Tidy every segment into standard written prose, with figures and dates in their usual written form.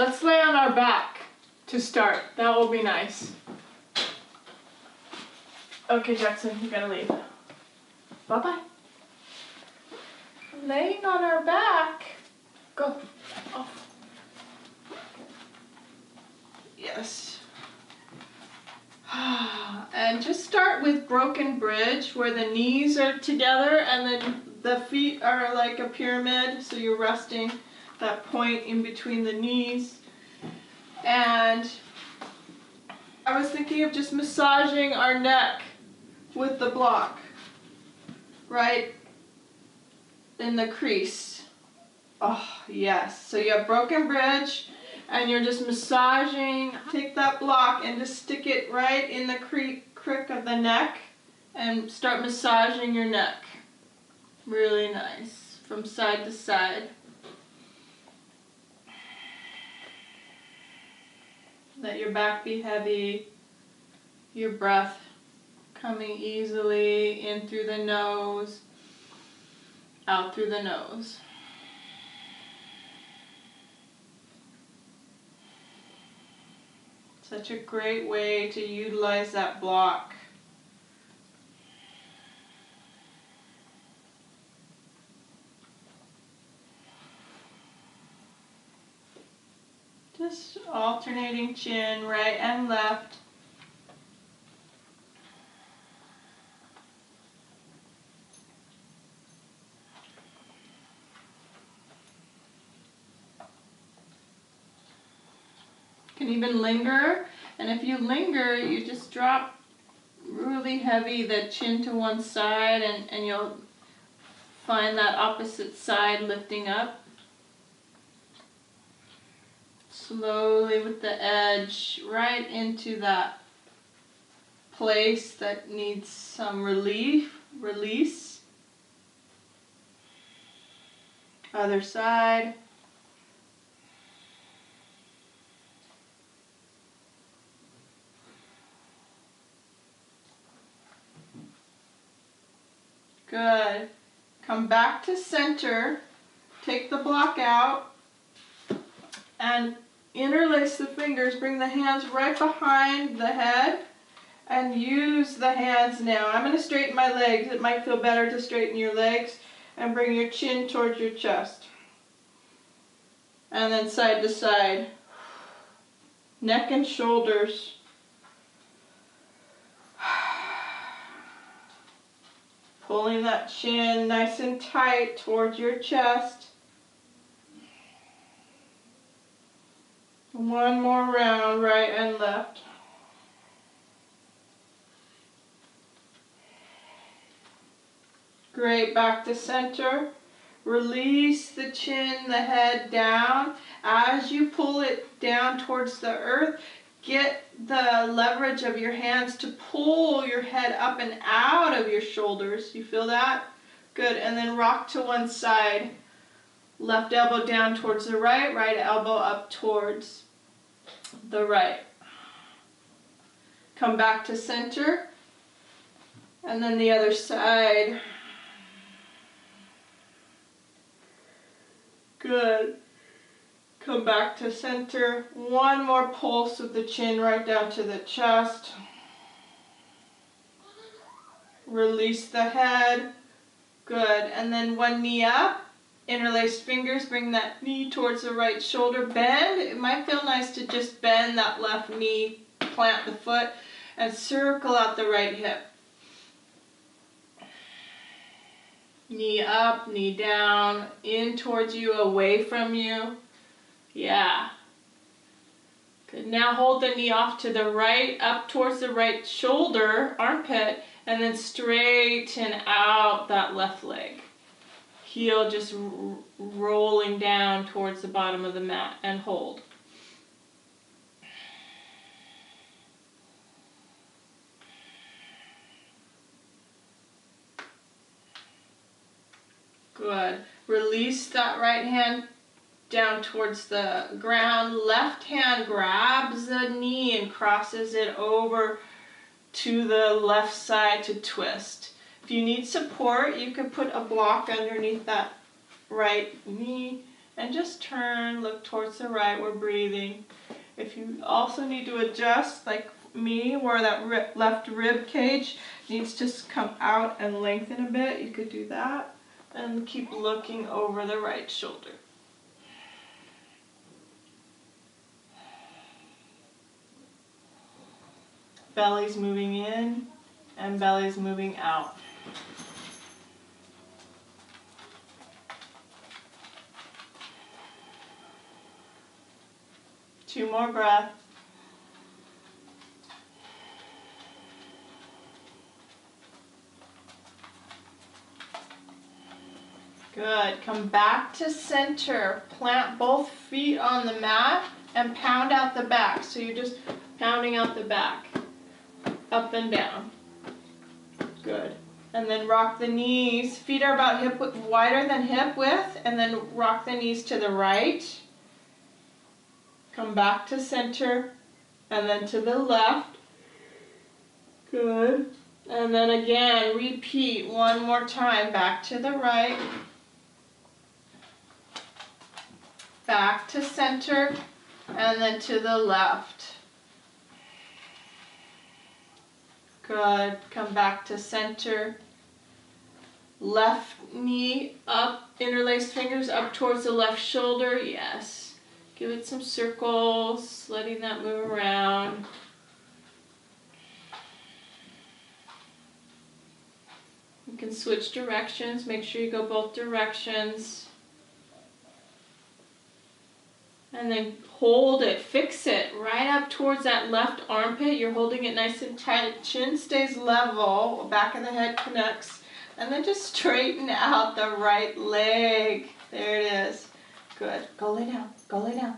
Let's lay on our back to start. That will be nice. Okay, Jackson, you gotta leave. Bye-bye. Laying on our back. Go. Off. Yes. And just start with broken bridge where the knees are together and then the feet are like a pyramid, so you're resting that point in between the knees. And I was thinking of just massaging our neck with the block right in the crease. Oh, yes. So you have broken bridge and you're just massaging. Take that block and just stick it right in the crick of the neck and start massaging your neck. Really nice. From side to side. Let your back be heavy. Your breath coming easily in through the nose, out through the nose. Such a great way to utilize that block. Just alternating chin, right and left. You can even linger, and if you linger, you just drop really heavy the chin to one side, and you'll find that opposite side lifting up. Slowly with the edge right into that place that needs some release. Other side. Good. Come back to center. Take the block out and interlace the fingers. Bring the hands right behind the head and use the hands now. I'm going to straighten my legs. It might feel better to straighten your legs and bring your chin towards your chest. And then side to side. Neck and shoulders. Pulling that chin nice and tight towards your chest. One more round, right and left. Great, back to center. Release the chin, the head down. As you pull it down towards the earth, get the leverage of your hands to pull your head up and out of your shoulders. You feel that? Good, and then rock to one side. Left elbow down towards the right, right elbow up towards the right. Come back to center. And then the other side. Good. Come back to center. One more pulse with the chin right down to the chest. Release the head. Good. And then one knee up. Interlaced fingers. Bring that knee towards the right shoulder. Bend. It might feel nice to just bend that left knee. Plant the foot and circle out the right hip. Knee up, knee down, in towards you, away from you. Yeah. Good. Now hold the knee off to the right, up towards the right shoulder, armpit, and then straighten out that left leg. Heel just rolling down towards the bottom of the mat and hold. Good. Release that right hand down towards the ground. Left hand grabs the knee and crosses it over to the left side to twist. If you need support, you can put a block underneath that right knee And just turn, look towards the right, we're breathing. If you also need to adjust, like me, where that left rib cage needs to come out and lengthen a bit, you could do that. And keep looking over the right shoulder. Belly's moving in and belly's moving out. Two more breaths. Good. Come back to center. Plant both feet on the mat and pound out the back. So you're just pounding out the back. Up and down. Good. And then rock the knees. Feet are about hip width, wider than hip width, and then rock the knees to the right. Come back to center, and then to the left. Good. And then again, repeat one more time. Back to the right. Back to center, and then to the left. Good. Come back to center. Left knee up, interlaced fingers up towards the left shoulder. Yes. Give it some circles, letting that move around. You can switch directions. Make sure you go both directions. And then hold it, fix it right up towards that left armpit. You're holding it nice and tight. Chin stays level, back of the head connects. And then just straighten out the right leg. There it is. Good. Go lay down. Go lay down.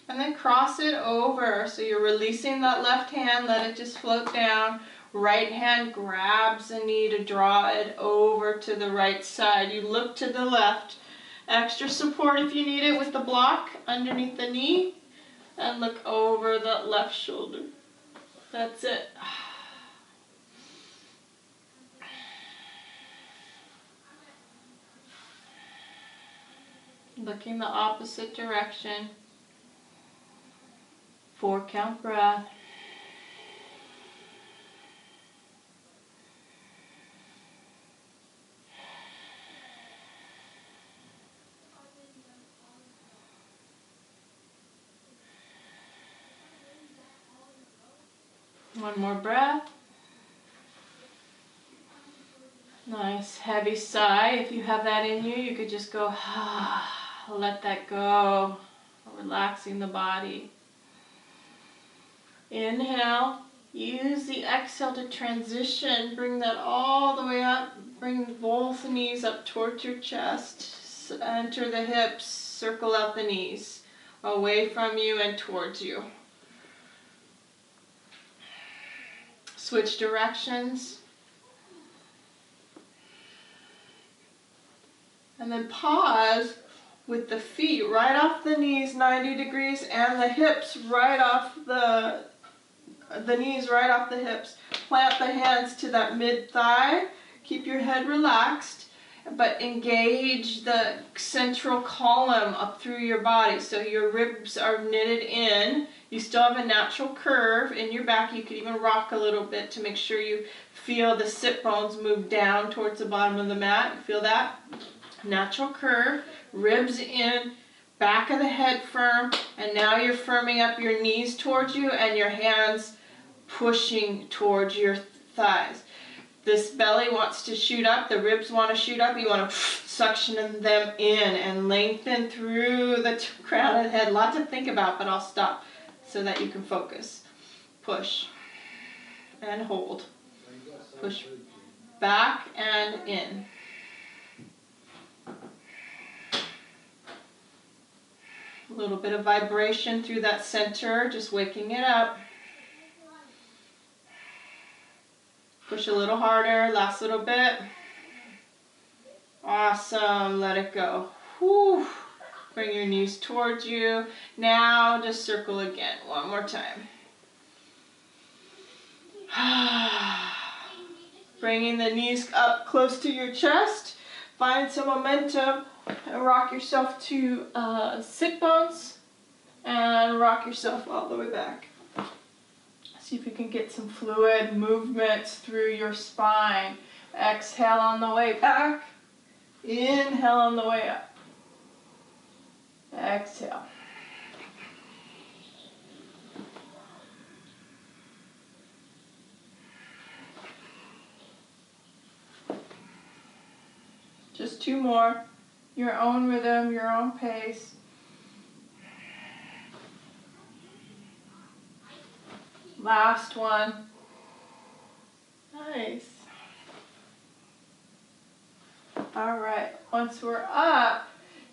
And then cross it over. So you're releasing that left hand. Let it just float down. Right hand grabs the knee to draw it over to the right side. You look to the left. Extra support if you need it with the block underneath the knee. And look over the left shoulder. That's it. Looking the opposite direction. 4 count breath. One more breath. Nice heavy sigh. If you have that in you, you could just go, let that go, relaxing the body. Inhale. Use the exhale to transition. Bring that all the way up. Bring both knees up towards your chest. Enter the hips. Circle out the knees. Away from you and towards you. Switch directions. And then pause with the feet right off the knees 90 degrees and the hips right off the knees right off the hips. Plant the hands to that mid-thigh. Keep your head relaxed, but engage the central column up through your body. So your ribs are knitted in. You still have a natural curve in your back. You could even rock a little bit to make sure you feel the sit bones move down towards the bottom of the mat. You feel that? Natural curve, ribs in, back of the head firm, and now you're firming up your knees towards you and your hands pushing towards your thighs. This belly wants to shoot up, the ribs want to shoot up, you want to suction them in and lengthen through the crown of the head. A lot to think about, but I'll stop so that you can focus. Push and hold. Push back and in. A little bit of vibration through that center, just waking it up. Push a little harder, last little bit. Awesome, let it go. Whew. Bring your knees towards you. Now just circle again, one more time. Bringing the knees up close to your chest. Find some momentum and rock yourself to sit bones and rock yourself all the way back. See if you can get some fluid movements through your spine. Exhale on the way back. Inhale on the way up. Exhale. Just 2 more. Your own rhythm, your own pace. Last one. Nice. All right, once we're up,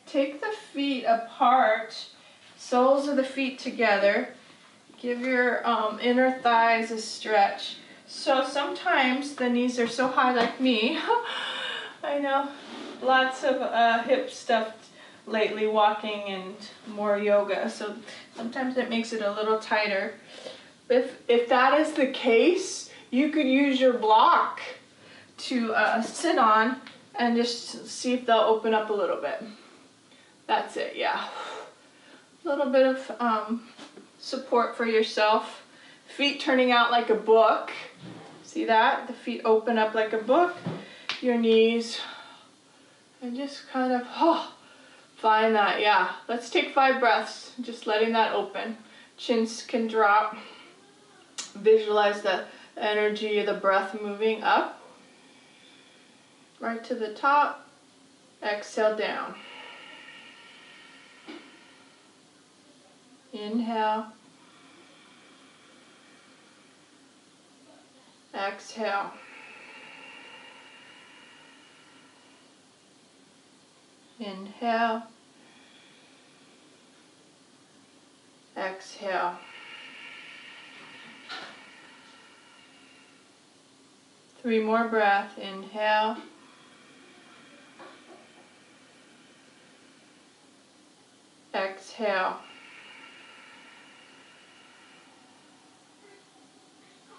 take the feet apart, soles of the feet together. Give your inner thighs a stretch. So sometimes the knees are so high like me. I know, lots of hip stuff lately, walking and more yoga, so sometimes it makes it a little tighter. If that is the case, you could use your block to sit on and just see if they'll open up a little bit. That's it, yeah. A little bit of support for yourself. Feet turning out like a book. See that? The feet open up like a book. Your knees. And just kind of find that, yeah. Let's take 5 breaths, just letting that open. Chins can drop. Visualize the energy of the breath moving up. Right to the top. Exhale down. Inhale. Exhale. Inhale. Exhale. Three more breaths. Inhale. Exhale.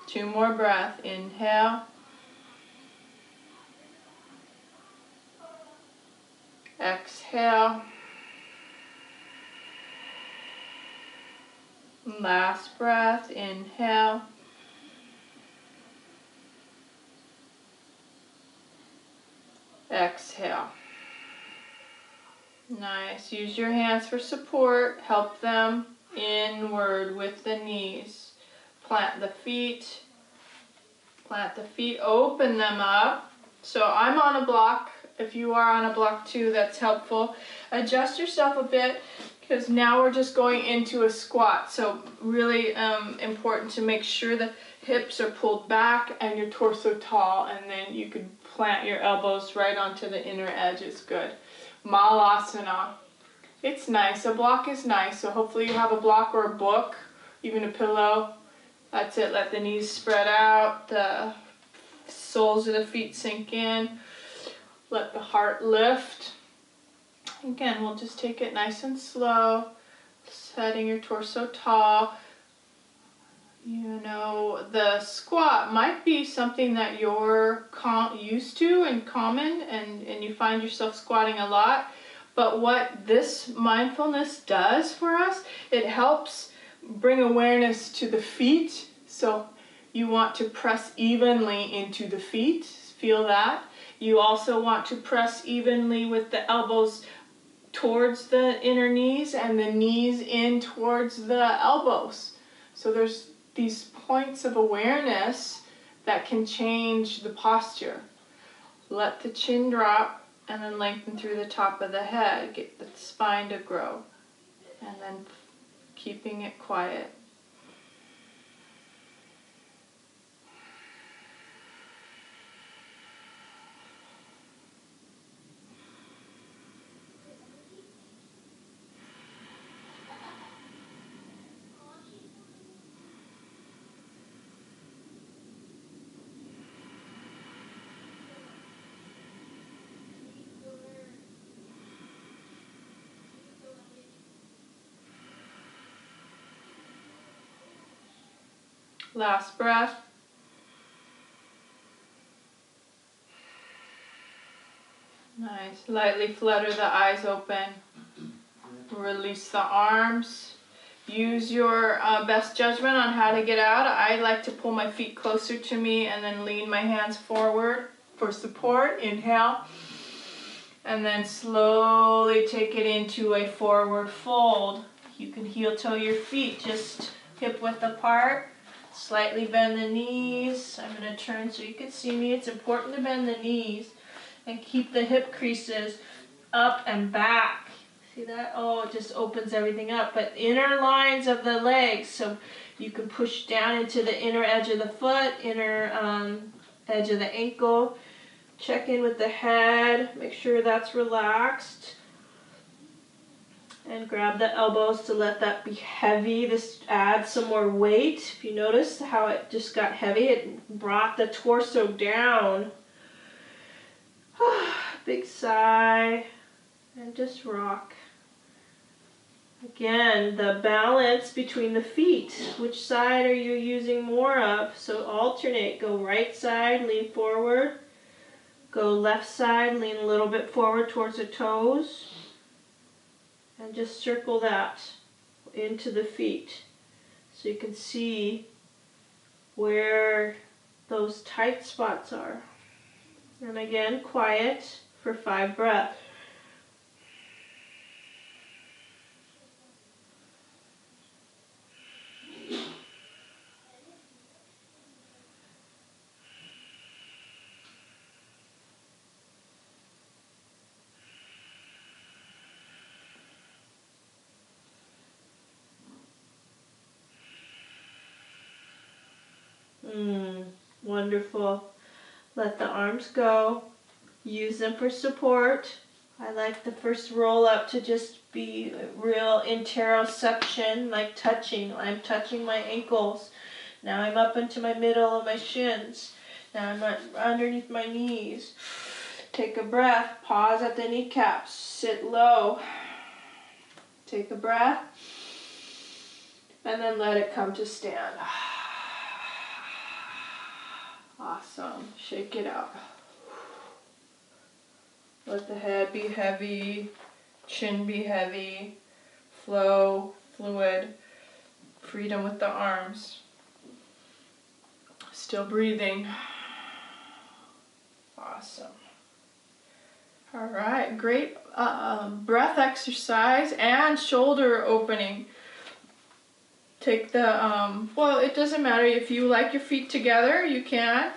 2 more breaths. Inhale. Exhale. Last breath. Inhale. Exhale. Nice. Use your hands for support. Help them inward with the knees. Plant the feet. Plant the feet. Open them up. So I'm on a block. If you are on a block too, that's helpful. Adjust yourself a bit because now we're just going into a squat. So really important to make sure the hips are pulled back and your torso tall, and then you could plant your elbows right onto the inner edge. It's good. Malasana. It's nice. A block is nice. So hopefully you have a block or a book, even a pillow. That's it. Let the knees spread out. The soles of the feet sink in. Let the heart lift. Again, we'll just take it nice and slow. Setting your torso tall. You know, the squat might be something that you're used to and common, and you find yourself squatting a lot. But what this mindfulness does for us, it helps bring awareness to the feet. So you want to press evenly into the feet. Feel that. You also want to press evenly with the elbows towards the inner knees and the knees in towards the elbows. So there's these points of awareness that can change the posture. Let the chin drop and then lengthen through the top of the head. Get the spine to grow. And then keeping it quiet. Last breath. Nice. Lightly flutter the eyes open. Release the arms. Use your best judgment on how to get out. I like to pull my feet closer to me and then lean my hands forward for support. Inhale. And then slowly take it into a forward fold. You can heel toe your feet, just hip width apart. Slightly bend the knees. I'm going to turn so you can see me. It's important to bend the knees and keep the hip creases up and back. See that? Oh, it just opens everything up. But inner lines of the legs, so you can push down into the inner edge of the foot, inner edge of the ankle. Check in with the head, make sure that's relaxed. And grab the elbows to let that be heavy. This adds some more weight. If you notice how it just got heavy, it brought the torso down. Big sigh, and just rock. Again, the balance between the feet. Which side are you using more of? So alternate, go right side, lean forward. Go left side, lean a little bit forward towards the toes. And just circle that into the feet. So you can see where those tight spots are. And again, quiet for 5 breaths. Wonderful. Let the arms go. Use them for support. I like the first roll up to just be real interoception, like touching. I'm touching my ankles. Now I'm up into my middle of my shins. Now I'm underneath my knees. Take a breath. Pause at the kneecaps. Sit low. Take a breath. And then let it come to stand. Awesome. Shake it out. Let the head be heavy, chin be heavy, flow, fluid, freedom with the arms. Still breathing. Awesome. All right, great breath exercise and shoulder opening. Take the, well, it doesn't matter. If you like your feet together, you can,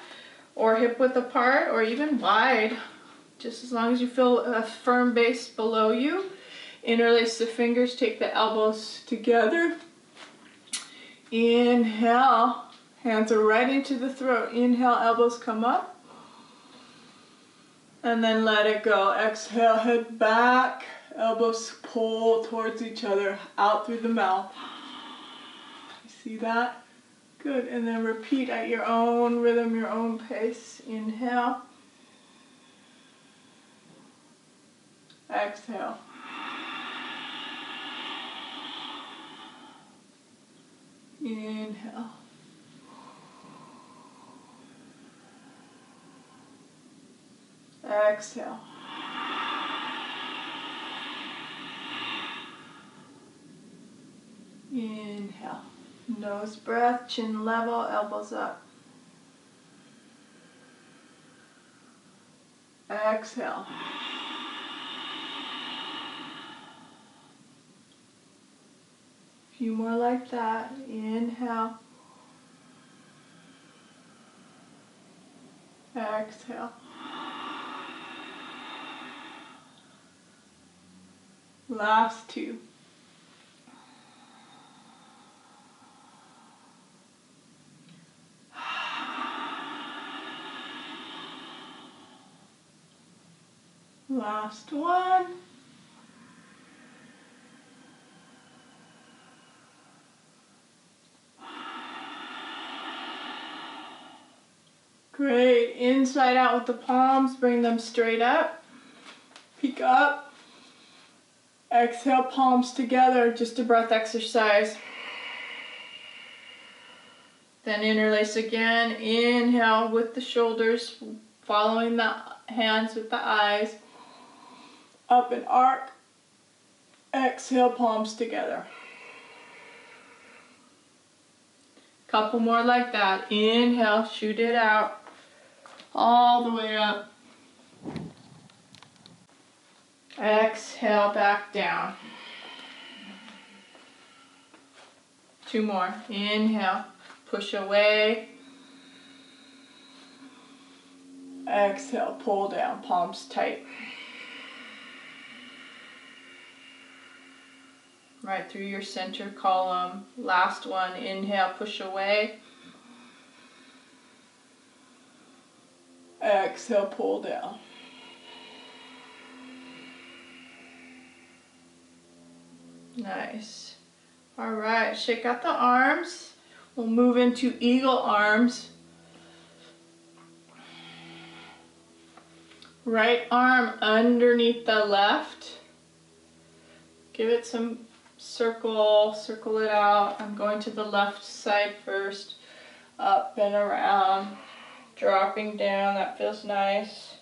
or hip width apart, or even wide. Just as long as you feel a firm base below you. Interlace the fingers, take the elbows together. Inhale, hands are right into the throat. Inhale, elbows come up. And then let it go. Exhale, head back. Elbows pull towards each other, out through the mouth. See that? Good. And then repeat at your own rhythm, your own pace. Inhale. Exhale. Inhale. Exhale. Inhale. Nose breath, chin level, elbows up. Exhale. A few more like that. Inhale. Exhale. Last 2. Last 1. Great. Inside out with the palms. Bring them straight up. Peek up. Exhale, palms together. Just a breath exercise. Then interlace again. Inhale with the shoulders, following the hands with the eyes. up and arc. Exhale, palms together. Couple more like that. Inhale, shoot it out. All the way up. Exhale, back down. Two more. Inhale, push away. Exhale, pull down, palms tight. Right through your center column. Last one, inhale, push away. Exhale, pull down. Nice. All right, shake out the arms. We'll move into eagle arms. Right arm underneath the left. Give it some circle it out. I'm going to the left side first. Up and around. Dropping down, that feels nice.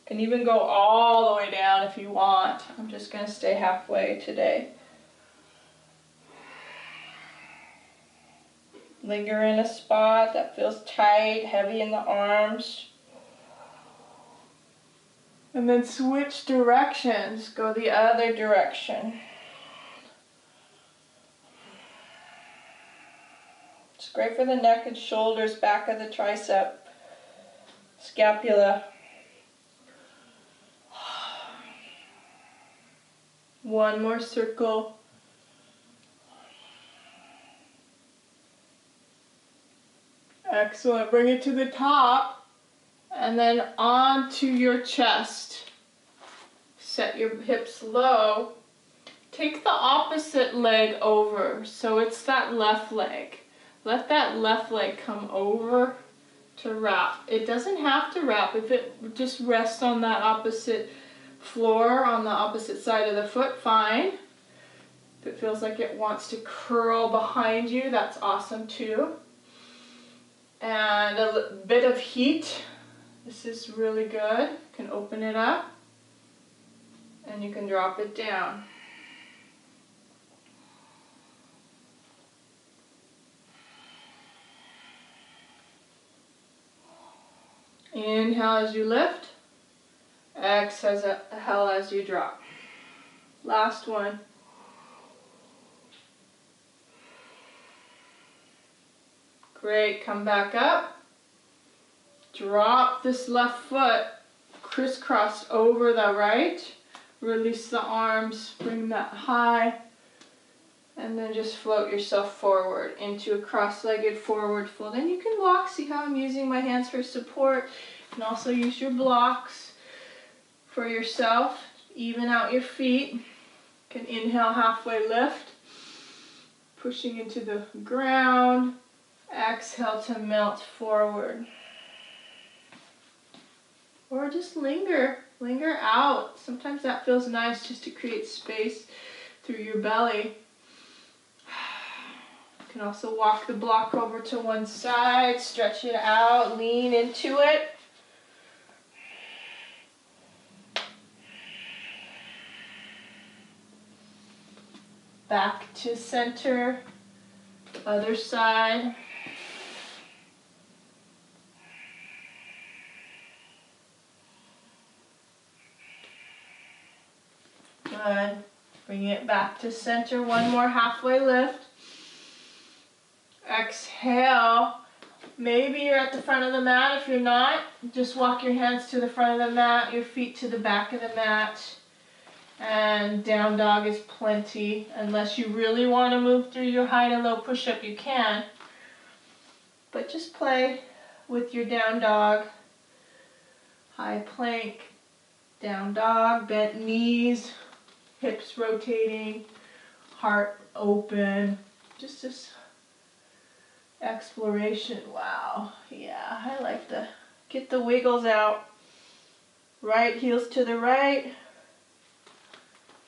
Can even go all the way down if you want. I'm just going to stay halfway today. Linger in a spot that feels tight, heavy in the arms. And then switch directions. Go the other direction. It's great for the neck and shoulders, back of the tricep, scapula. One more circle. Excellent. Bring it to the top and then onto your chest. Set your hips low. Take the opposite leg over. So it's that left leg. Let that left leg come over to wrap. It doesn't have to wrap. If it just rests on that opposite floor, on the opposite side of the foot, fine. If it feels like it wants to curl behind you, that's awesome too. And a bit of heat. This is really good. You can open it up and you can drop it down. Inhale as you lift. Exhale as you drop. Last one. Great, come back up. Drop this left foot, crisscross over the right. Release the arms, bring that high. And then just float yourself forward into a cross-legged forward fold. And you can walk, see how I'm using my hands for support. You can also use your blocks for yourself. Even out your feet. You can inhale, halfway lift. Pushing into the ground. Exhale to melt forward. Or just linger out. Sometimes that feels nice just to create space through your belly. You can also walk the block over to one side, stretch it out, lean into it. Back to center, other side. Good. Bring it back to center. One more halfway lift. Exhale. Maybe you're at the front of the mat. If you're not, just walk your hands to the front of the mat, your feet to the back of the mat. And down dog is plenty. Unless you really want to move through your high to low push-up, you can. But just play with your down dog. High plank, down dog, bent knees. Hips rotating, heart open, just this exploration. Wow, yeah, I like to get the wiggles out. Right heels to the right,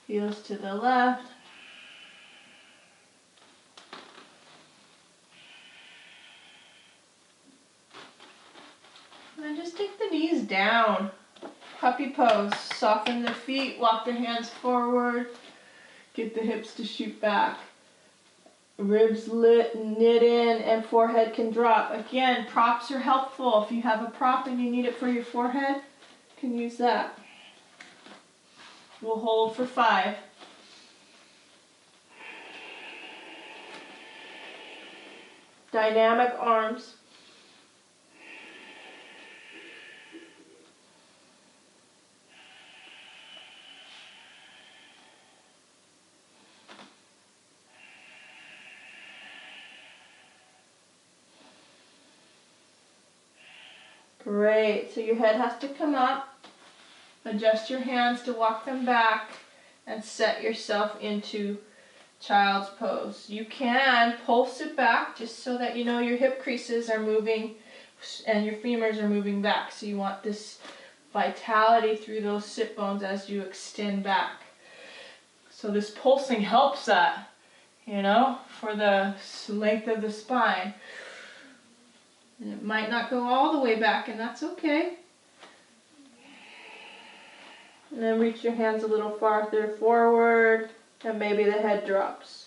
heels to the left. And then just take the knees down. puppy pose. Soften the feet, walk the hands forward, get the hips to shoot back. Ribs knit in and forehead can drop. Again, props are helpful. If you have a prop and you need it for your forehead, you can use that. We'll hold for 5. Dynamic arms. Great, so your head has to come up. Adjust your hands to walk them back and set yourself into child's pose. You can pulse it back just so that you know your hip creases are moving and your femurs are moving back. So you want this vitality through those sit bones as you extend back. So this pulsing helps that, you know, for the length of the spine. And it might not go all the way back, and that's okay. And then reach your hands a little farther forward, and maybe the head drops.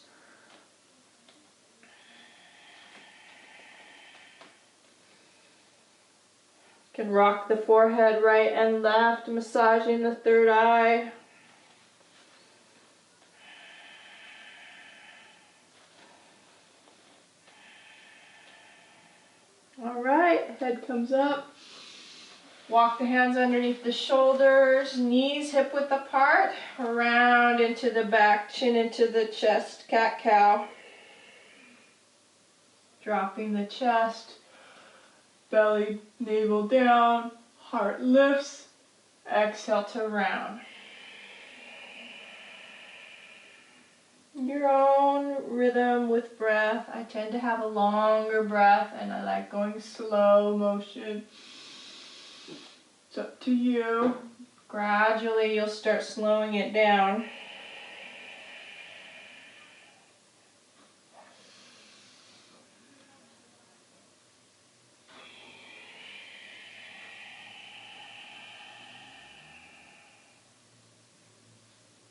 You can rock the forehead right and left, massaging the third eye. All right, head comes up. Walk the hands underneath the shoulders, knees hip width apart, around into the back, chin into the chest, cat-cow. Dropping the chest, belly, navel down, heart lifts, exhale to round. Your own rhythm with breath. I tend to have a longer breath and I like going slow motion. It's up to you. Gradually you'll start slowing it down.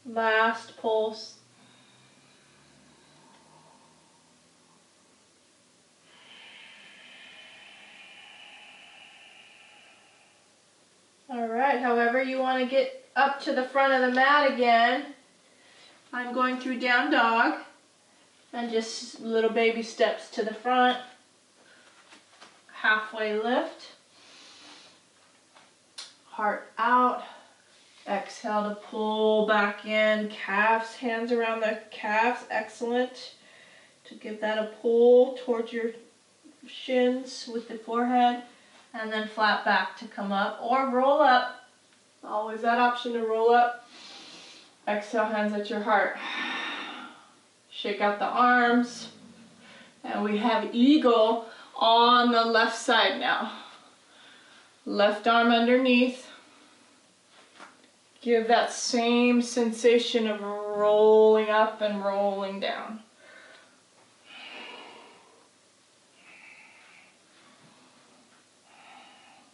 Last pulse. All right, however you want to get up to the front of the mat again. I'm going through down dog and just little baby steps to the front. Halfway lift. Heart out. Exhale to pull back in. Calves, hands around the calves. Excellent. To give that a pull towards your shins with the forehead. And then flat back to come up or roll up. Always that option to roll up. Exhale, hands at your heart. Shake out the arms. And we have eagle on the left side now. Left arm underneath. Give that same sensation of rolling up and rolling down.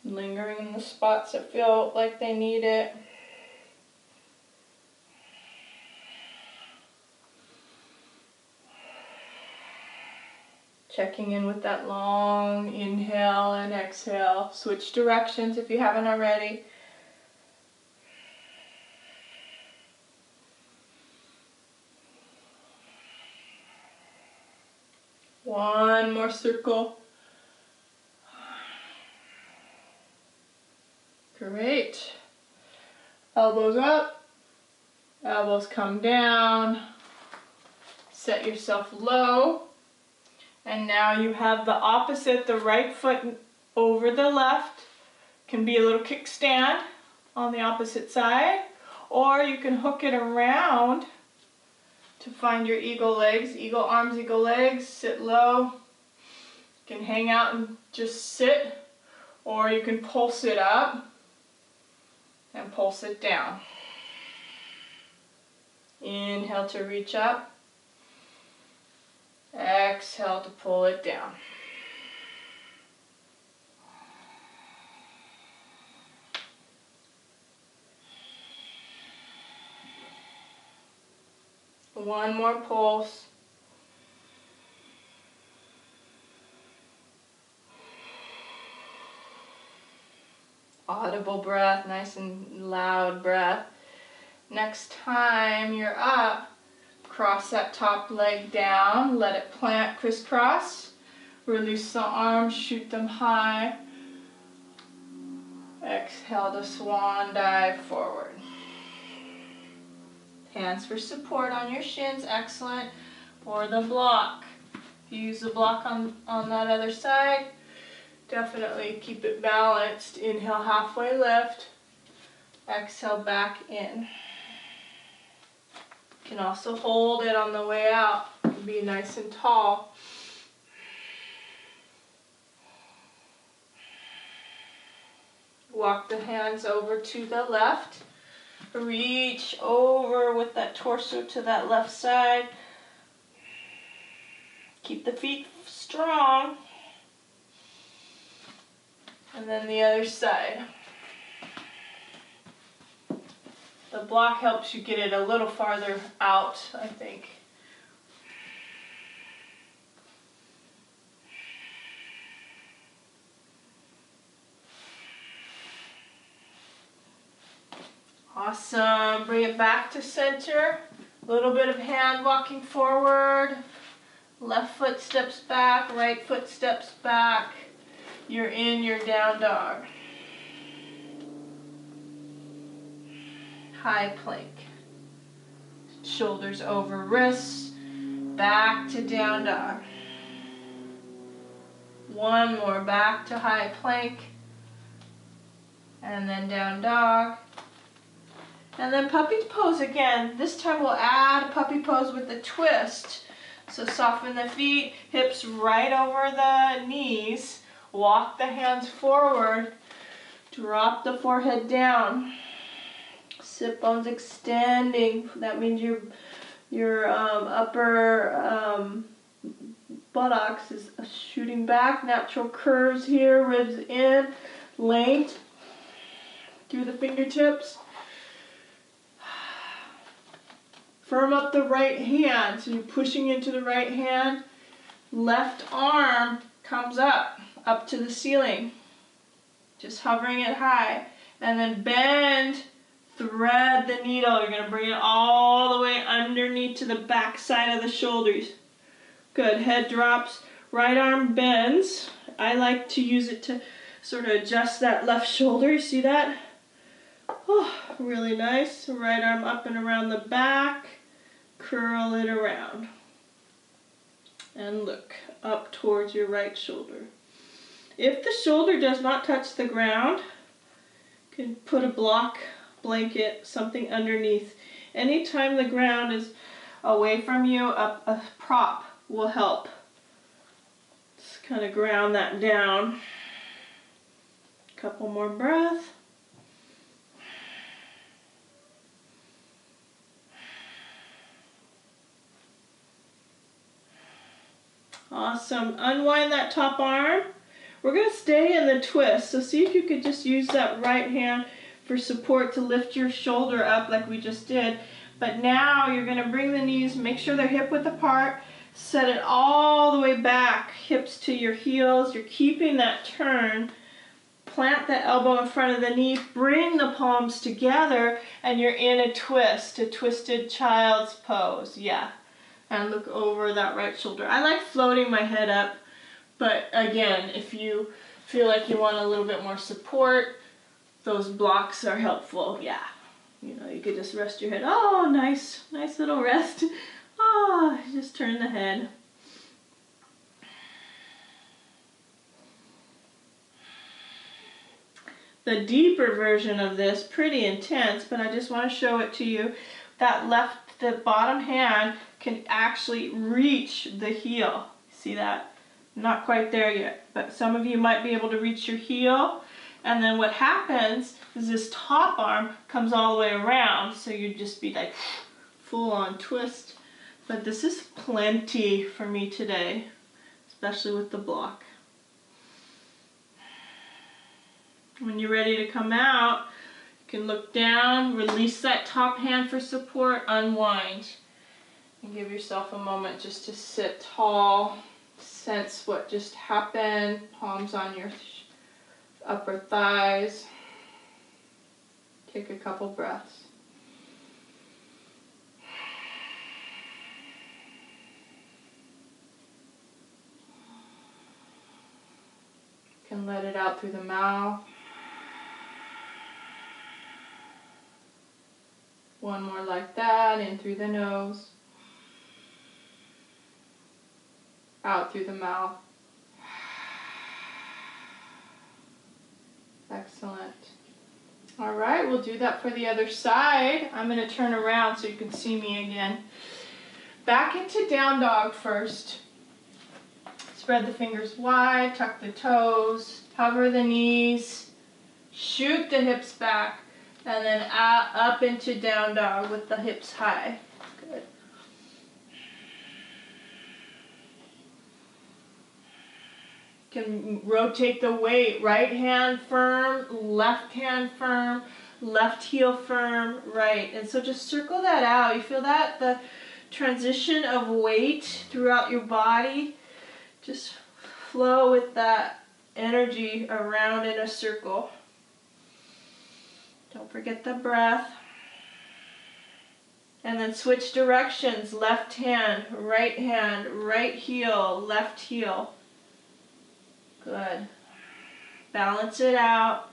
Lingering in the spots that feel like they need it. Checking in with that long inhale and exhale. Switch directions if you haven't already. One more circle. Great. Elbows up, elbows come down. Set yourself low. And now you have the opposite, the right foot over the left. Can be a little kickstand on the opposite side. Or you can hook it around to find your eagle legs. Eagle arms, eagle legs, sit low. You can hang out and just sit. Or you can pulse it up and pulse it down. Inhale to reach up. Exhale to pull it down. One more pulse. Audible breath, nice and loud breath. Next time you're up, cross that top leg down, let it plant crisscross. Release the arms, shoot them high. Exhale to swan dive forward. Hands for support on your shins, excellent. Or the block. If you use the block on that other side, definitely keep it balanced. Inhale, halfway lift. Exhale, back in. You can also hold it on the way out. Be nice and tall. Walk the hands over to the left. Reach over with that torso to that left side. Keep the feet strong. And then the other side. The block helps you get it a little farther out, I think. Awesome. Bring it back to center. A little bit of hand walking forward. Left foot steps back, right foot steps back. You're in your down dog. High plank. Shoulders over wrists. Back to down dog. One more, back to high plank. And then down dog. And then puppy pose again. This time we'll add puppy pose with a twist. So soften the feet, hips right over the knees. Walk the hands forward. Drop the forehead down. Sit bones extending. That means your upper buttocks is shooting back. Natural curves here. Ribs in. Length through the fingertips. Firm up the right hand. So you're pushing into the right hand. Left arm comes up to the ceiling. Just hovering it high. And then bend, thread the needle. You're going to bring it all the way underneath to the back side of the shoulders. Good. Head drops. Right arm bends. I like to use it to sort of adjust that left shoulder. You see that? Oh, really nice. Right arm up and around the back. Curl it around. And look up towards your right shoulder. If the shoulder does not touch the ground, you can put a block, blanket, something underneath. Anytime the ground is away from you, a prop will help. Just kind of ground that down. Couple more breaths. Awesome. Unwind that top arm. We're going to stay in the twist. So see if you could just use that right hand for support to lift your shoulder up like we just did. But now you're going to bring the knees, make sure they're hip width apart, set it all the way back, hips to your heels. You're keeping that turn. Plant the elbow in front of the knee, bring the palms together, and you're in a twist, a twisted child's pose. Yeah. And look over that right shoulder. I like floating my head up, but again, if you feel like you want a little bit more support, those blocks are helpful. Yeah, you know, you could just rest your head. Oh, nice little rest. Oh, just turn the head. The deeper version of this, pretty intense, but I just want to show it to you. The bottom hand can actually reach the heel. See that? Not quite there yet, but some of you might be able to reach your heel. And then what happens is this top arm comes all the way around, so you'd just be like full on twist. But this is plenty for me today, especially with the block. When you're ready to come out, you can look down, release that top hand for support, unwind. And give yourself a moment just to sit tall, sense what just happened, palms on your upper thighs. Take a couple breaths. You can let it out through the mouth. One more like that, in through the nose. Out through the mouth. Excellent. All right, we'll do that for the other side. I'm going to turn around so you can see me again. Back into down dog first. Spread the fingers wide, tuck the toes, hover the knees, shoot the hips back, and then up into down dog with the hips high. Good. Can rotate the weight, right hand firm, left hand firm, left heel firm, right. And so just circle that out. You feel that? The transition of weight throughout your body. Just flow with that energy around in a circle. Don't forget the breath. And then switch directions. Left hand, right heel, left heel. Good. Balance it out.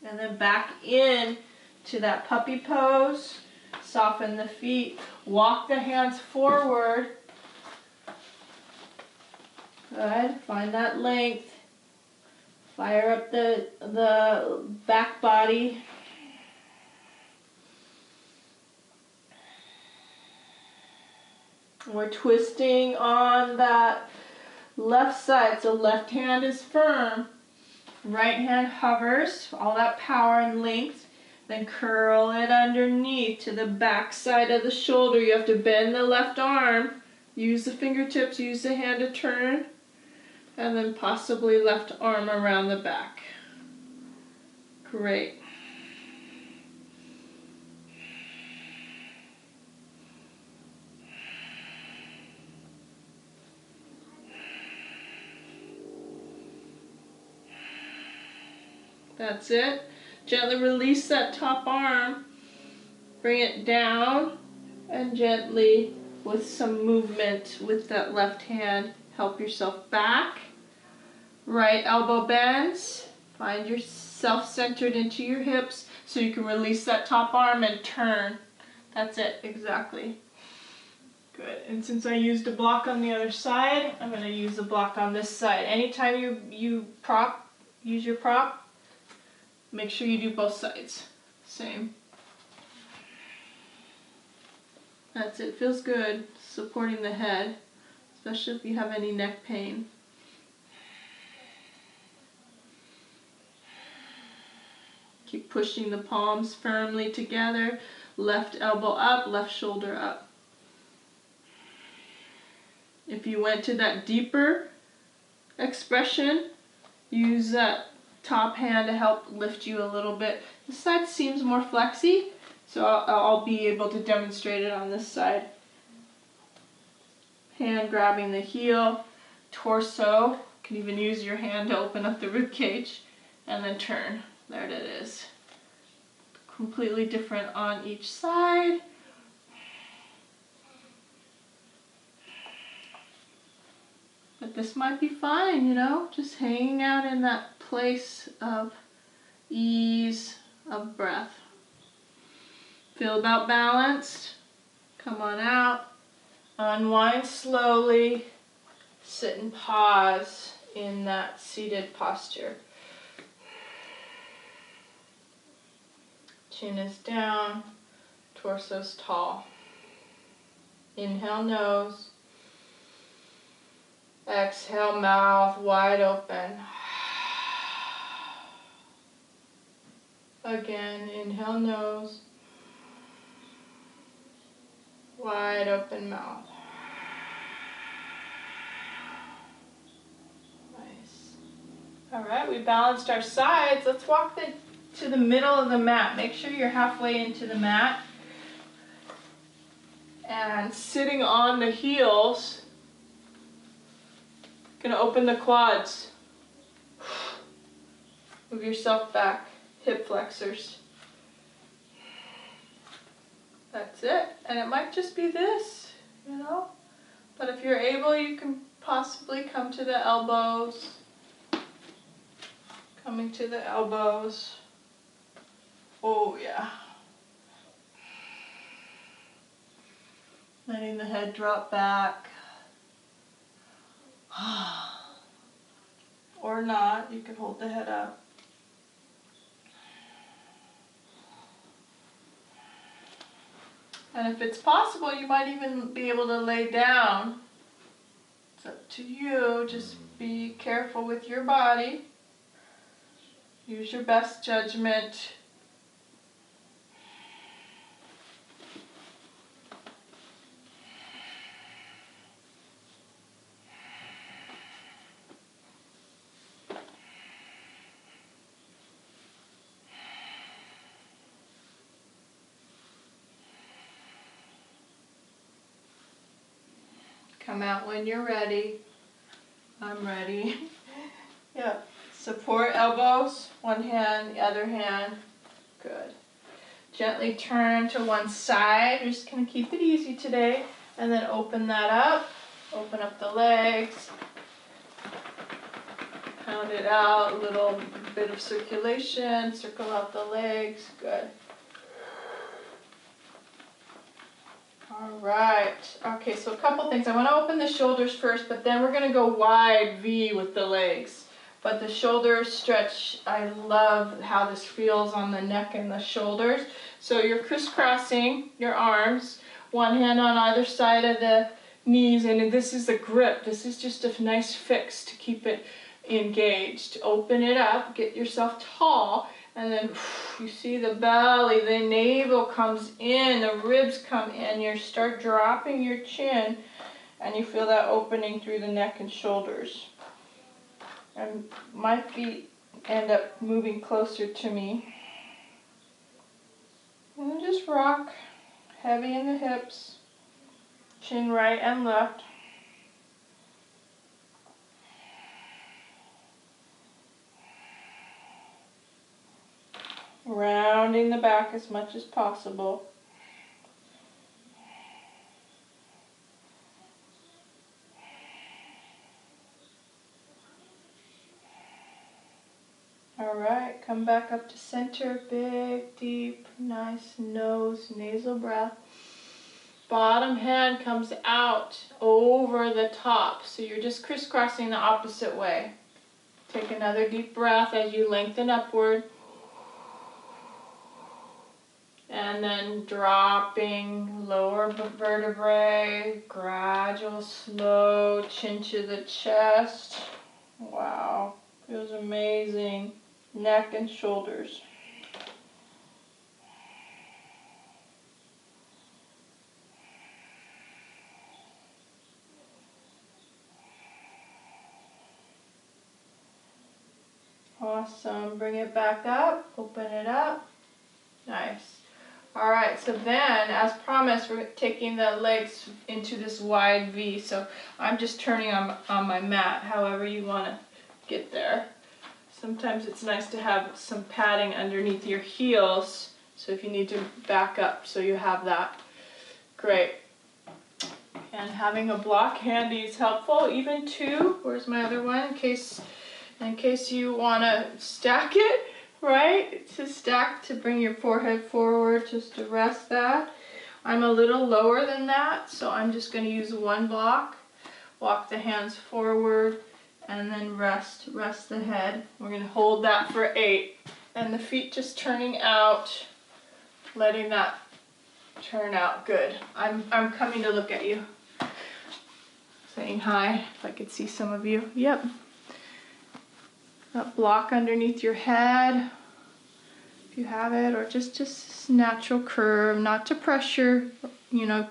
And then back in to that puppy pose. Soften the feet. Walk the hands forward. Good. Find that length. Fire up the back body. We're twisting on that left side, so left hand is firm, right hand hovers, all that power and length, then curl it underneath to the back side of the shoulder. You have to bend the left arm, use the fingertips, use the hand to turn, and then possibly left arm around the back. Great. That's it. Gently release that top arm. Bring it down and gently, with some movement with that left hand, help yourself back. Right elbow bends. Find yourself centered into your hips so you can release that top arm and turn. That's it, exactly. Good. And since I used a block on the other side, I'm going to use a block on this side. Anytime you use your prop, make sure you do both sides. Same. That's it. Feels good supporting the head, especially if you have any neck pain. Keep pushing the palms firmly together. Left elbow up, left shoulder up. If you went to that deeper expression, use that top hand to help lift you a little bit. This side seems more flexy, so I'll be able to demonstrate it on this side. Hand grabbing the heel, torso. You can even use your hand to open up the rib cage, and then turn. There it is. Completely different on each side. But this might be fine, you know, just hanging out in that place of ease, of breath. Feel about balanced. Come on out. Unwind slowly. Sit and pause in that seated posture. Chin is down, torso's tall. Inhale, nose. Exhale, mouth wide open. Again, inhale, nose. Wide open mouth. Nice. All right, we balanced our sides. Let's walk to the middle of the mat. Make sure you're halfway into the mat. And sitting on the heels, gonna open the quads. Move yourself back, hip flexors. That's it. And it might just be this, you know? But if you're able, you can possibly come to the elbows. Coming to the elbows. Oh, yeah. Letting the head drop back. Or not, you can hold the head up. And if it's possible, you might even be able to lay down. It's up to you. Just be careful with your body. Use your best judgment. Come out when you're ready. I'm ready. Yep. Support elbows, one hand, the other hand. Good. Gently turn to one side. We're just going to keep it easy today. And then open that up. Open up the legs. Pound it out, a little bit of circulation. Circle out the legs. Good. All right. Okay, so a couple things. I want to open the shoulders first, but then we're going to go wide V with the legs. But the shoulder stretch, I love how this feels on the neck and the shoulders. So you're crisscrossing your arms, one hand on either side of the knees, and this is a grip. This is just a nice fix to keep it engaged. Open it up, get yourself tall, and then you see the belly, the navel comes in, the ribs come in, you start dropping your chin, and you feel that opening through the neck and shoulders. And my feet end up moving closer to me. And then just rock, heavy in the hips, chin right and left. Rounding the back as much as possible. All right, come back up to center. Big, deep, nice nose, nasal breath. Bottom hand comes out over the top. So you're just crisscrossing the opposite way. Take another deep breath as you lengthen upward. And then dropping lower vertebrae, gradual, slow, chin to the chest. Wow, feels amazing. Neck and shoulders. Awesome. Bring it back up, open it up. Nice. All right, so then, as promised, we're taking the legs into this wide V. So I'm just turning on my mat, however you want to get there. Sometimes it's nice to have some padding underneath your heels, so if you need to back up, so you have that. Great. And having a block handy is helpful, even two. Where's my other one? In case you want to stack it. Right? To stack, to bring your forehead forward, just to rest that. I'm a little lower than that, so I'm just going to use one block. Walk the hands forward, and then rest the head. We're going to hold that for 8. And the feet just turning out, letting that turn out. Good. I'm coming to look at you. Saying hi, if I could see some of you. Yep. That block underneath your head, if you have it, or just natural curve, not to pressure,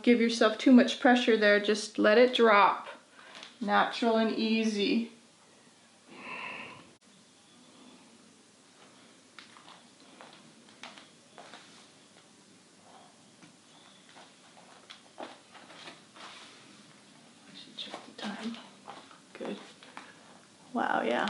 give yourself too much pressure there, just let it drop. Natural and easy. time. Good. Wow, yeah.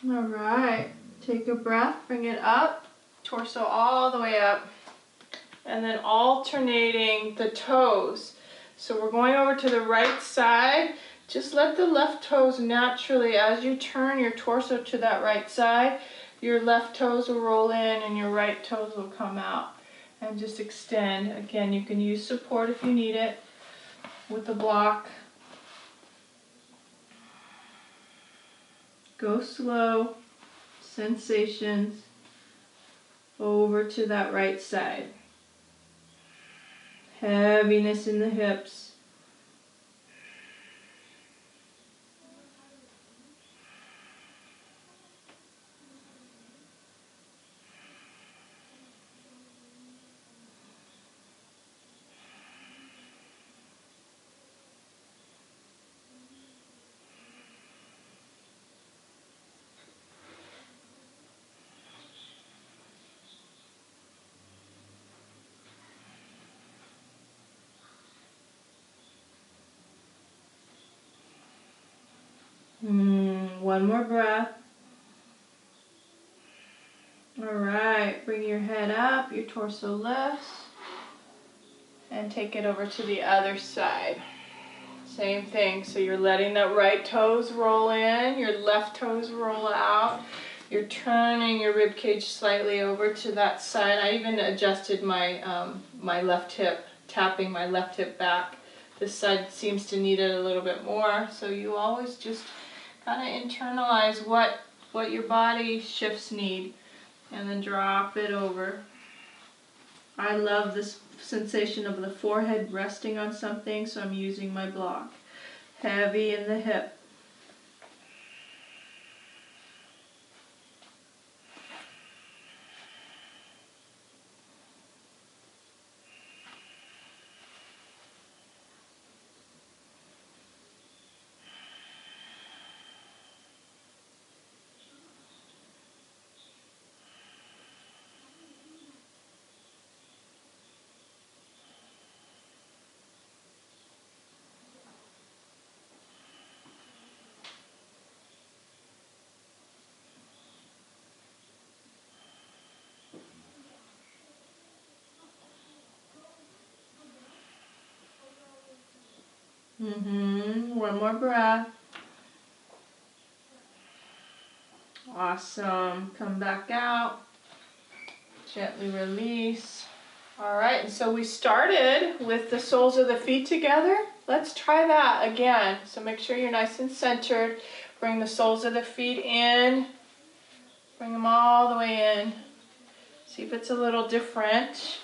All right, take a breath, bring it up, torso all the way up, and then alternating the toes. So we're going over to the right side. Just let the left toes naturally, as you turn your torso to that right side, your left toes will roll in and your right toes will come out. And just extend. Again, you can use support if you need it with the block. Go slow, sensations, over to that right side. Heaviness in the hips. One more breath. All right, bring your head up, your torso lifts, and take it over to the other side. Same thing, so you're letting that right toes roll in, your left toes roll out. You're turning your rib cage slightly over to that side. I even adjusted my, my left hip, tapping my left hip back. This side seems to need it a little bit more, so you always just kind of internalize what your body shifts need, and then drop it over. I love this sensation of the forehead resting on something, so I'm using my block. Heavy in the hip. One more breath. Awesome. Come back out. Gently release. All right, and so we started with the soles of the feet together. Let's try that again. So make sure you're nice and centered. Bring the soles of the feet in. Bring them all the way in. See if it's a little different.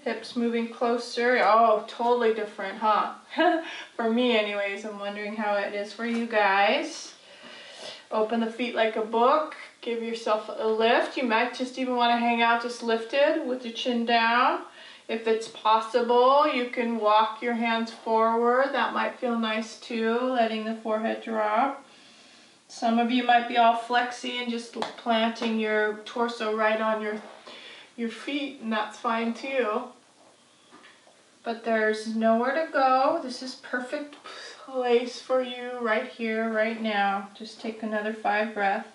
Hips moving closer. Oh, totally different, huh? For me anyways. I'm wondering how it is for you guys. Open the feet like a book. Give yourself a lift. You might just even want to hang out just lifted with your chin down. If it's possible, you can walk your hands forward. That might feel nice too, letting the forehead drop. Some of you might be all flexy and just planting your torso right on your feet, and that's fine too. But there's nowhere to go. This is perfect place for you right here, right now. Just take another 5 breaths.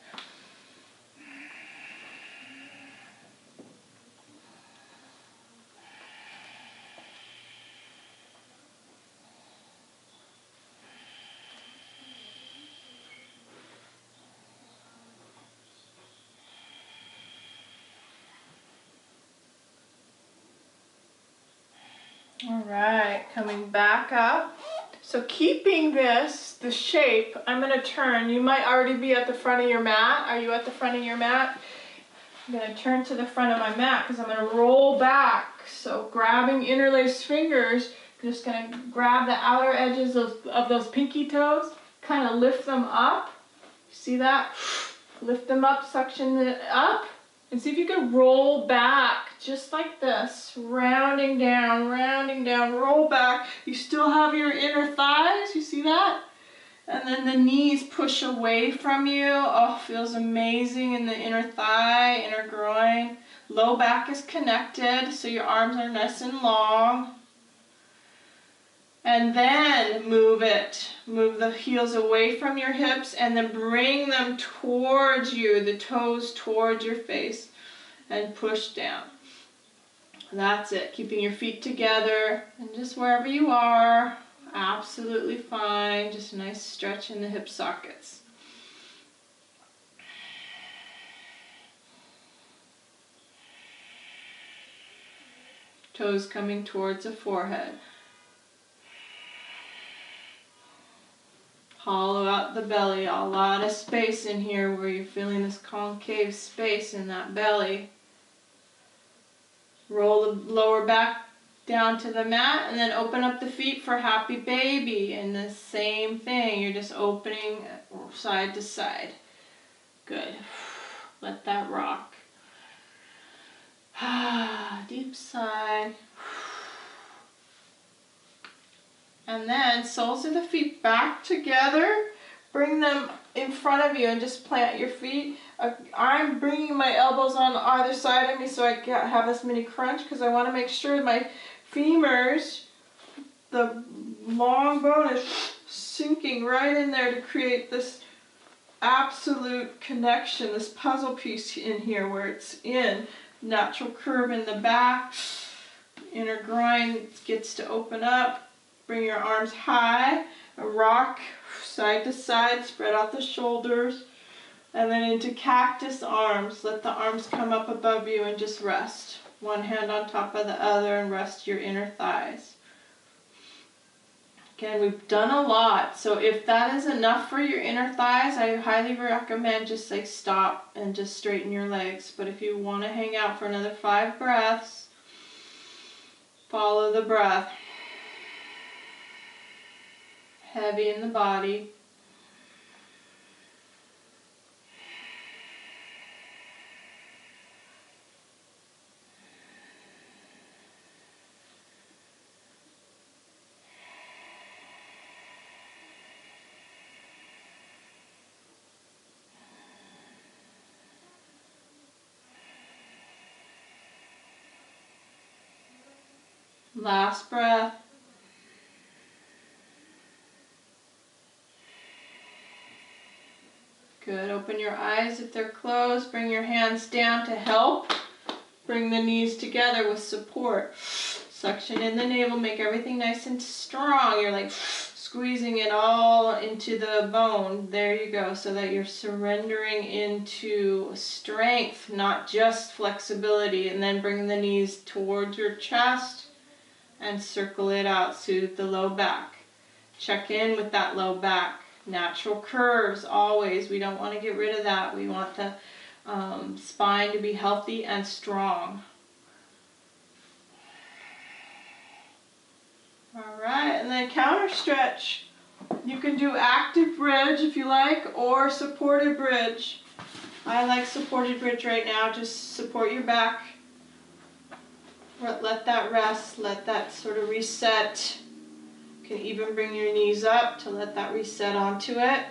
All right, coming back up. So keeping the shape, I'm going to turn. You might already be at the front of your mat. Are you at the front of your mat? I'm going to turn to the front of my mat because I'm going to roll back. So grabbing interlaced fingers, I'm just going to grab the outer edges of those pinky toes, kind of lift them up. See that? Lift them up, suction it up, and see if you can roll back just like this. Rounding down, roll back. You still have your inner thighs, you see that? And then the knees push away from you. Oh, feels amazing in the inner thigh, inner groin. Low back is connected, so your arms are nice and long. And then move it. Move the heels away from your hips and then bring them towards you, the toes towards your face, and push down. That's it. Keeping your feet together and just wherever you are, absolutely fine. Just a nice stretch in the hip sockets. Toes coming towards the forehead. Hollow out the belly, a lot of space in here where you're feeling this concave space in that belly. Roll the lower back down to the mat and then open up the feet for happy baby. And the same thing, you're just opening side to side. Good. Let that rock. Deep sigh. And then soles of the feet back together. Bring them in front of you and just plant your feet. I'm bringing my elbows on either side of me so I can have this mini crunch because I want to make sure my femurs, the long bone is sinking right in there to create this absolute connection, this puzzle piece in here where it's in. Natural curve in the back. Inner groin gets to open up. Bring your arms high, rock side to side, spread out the shoulders, and then into cactus arms. Let the arms come up above you and just rest. One hand on top of the other and rest your inner thighs. Again, we've done a lot, so if that is enough for your inner thighs, I highly recommend just like stop and just straighten your legs. But if you want to hang out for another 5 breaths, follow the breath. Heavy in the body. Last breath. Good. Open your eyes if they're closed. Bring your hands down to help. Bring the knees together with support. Suction in the navel. Make everything nice and strong. You're like squeezing it all into the bone. There you go. So that you're surrendering into strength, not just flexibility. And then bring the knees towards your chest and circle it out. Soothe the low back. Check in with that low back. Natural curves, always. We don't want to get rid of that. We want the spine to be healthy and strong. All right, and then counter stretch. You can do active bridge if you like, or supported bridge. I like supported bridge right now. Just support your back. Let that rest. Let that sort of reset. You can even bring your knees up to let that reset onto it.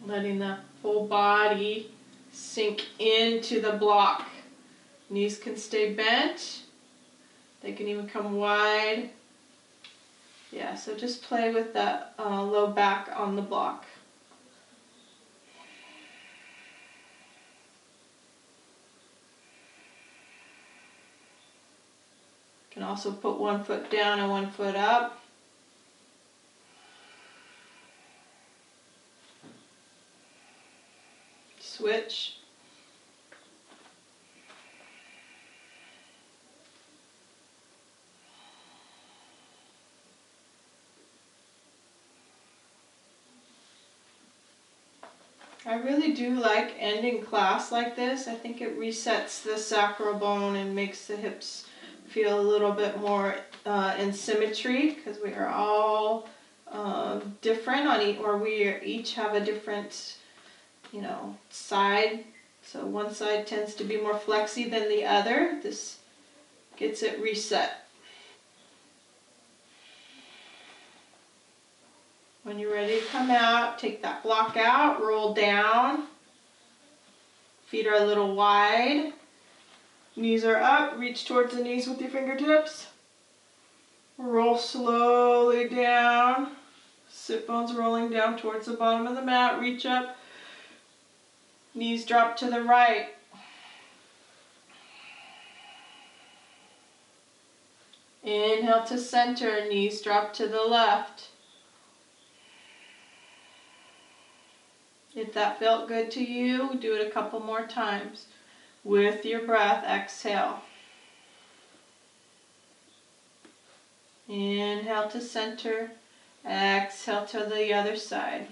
Letting the whole body sink into the block. Knees can stay bent. They can even come wide. Yeah, so just play with that low back on the block. You can also put one foot down and one foot up. Switch. I really do like ending class like this. I think it resets the sacral bone and makes the hips feel a little bit more in symmetry, because we are all different on or we each have a different, you know, side. So one side tends to be more flexy than the other. This gets it reset. When you're ready to come out, take that block out, roll down. Feet are a little wide. Knees are up. Reach towards the knees with your fingertips. Roll slowly down. Sit bones rolling down towards the bottom of the mat. Reach up. Knees drop to the right. Inhale to center. Knees drop to the left. If that felt good to you, do it a couple more times. With your breath, exhale. Inhale to center. Exhale to the other side.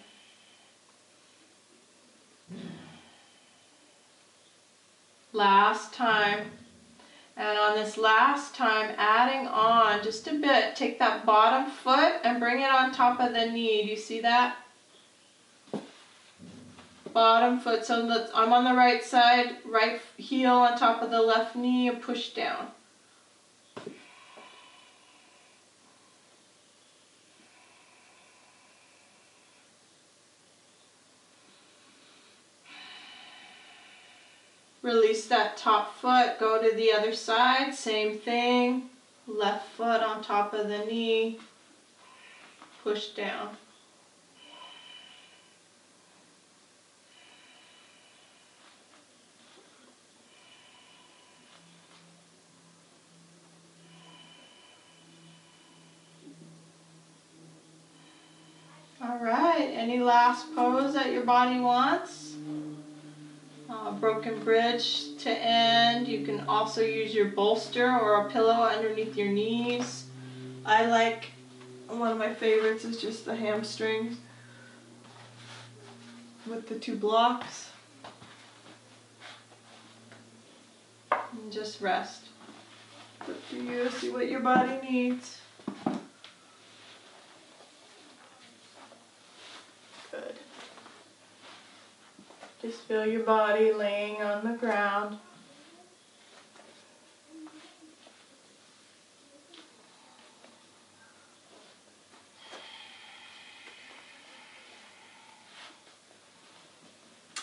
Last time. And on this last time, adding on just a bit, take that bottom foot and bring it on top of the knee. Do you see that? Bottom foot. So I'm on the right side, right heel on top of the left knee, and push down. Release that top foot, go to the other side, same thing. Left foot on top of the knee, push down. All right, any last pose that your body wants? Broken bridge to end. You can also use your bolster or a pillow underneath your knees. I like, one of my favorites is just the hamstrings with the two blocks. And just rest. It's up to you, see what your body needs. Good. Just feel your body laying on the ground.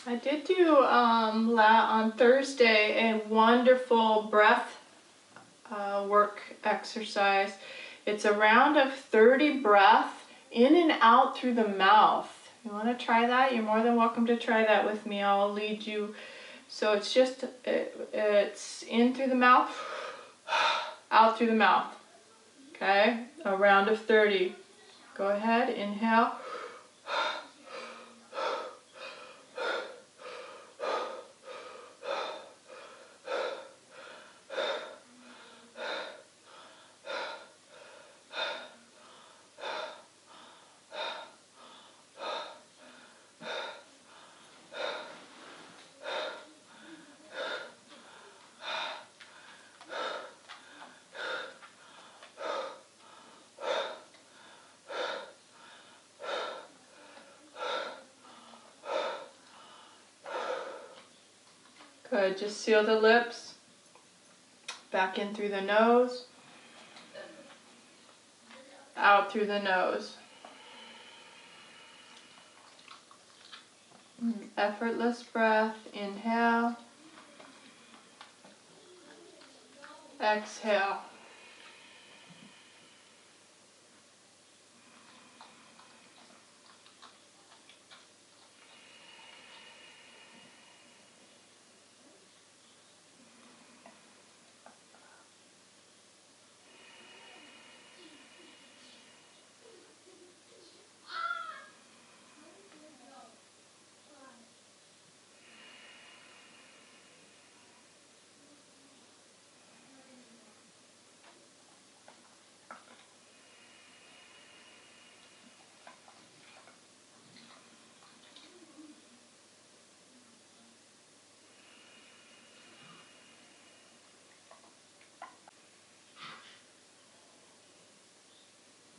I did do on Thursday a wonderful breath work exercise. It's a round of 30 breaths in and out through the mouth. You want to try that? You're more than welcome to try that with me. I'll lead you. So it's just, it's in through the mouth, out through the mouth. Okay? A round of 30. Go ahead, inhale. Good, just seal the lips, back in through the nose, out through the nose. Effortless breath, inhale, exhale.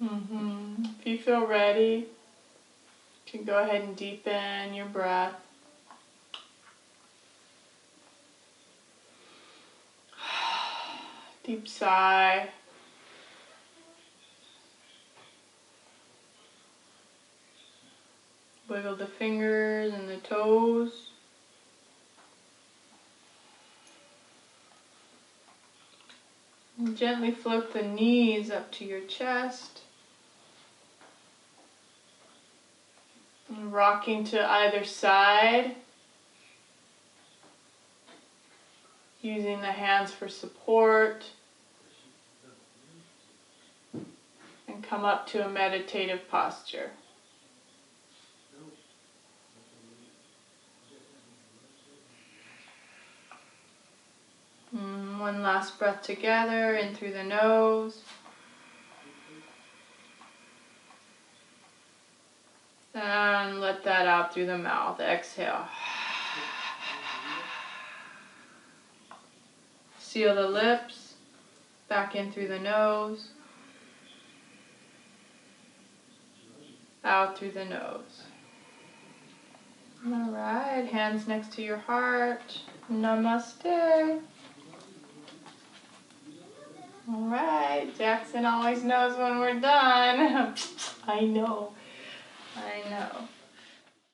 If you feel ready, you can go ahead and deepen your breath. Deep sigh. Wiggle the fingers and the toes. And gently float the knees up to your chest. And rocking to either side. Using the hands for support. And come up to a meditative posture. One last breath together, in through the nose. And let that out through the mouth. Exhale. Seal the lips. Back in through the nose. Out through the nose. Alright, hands next to your heart. Namaste. Alright, Jackson always knows when we're done. I know.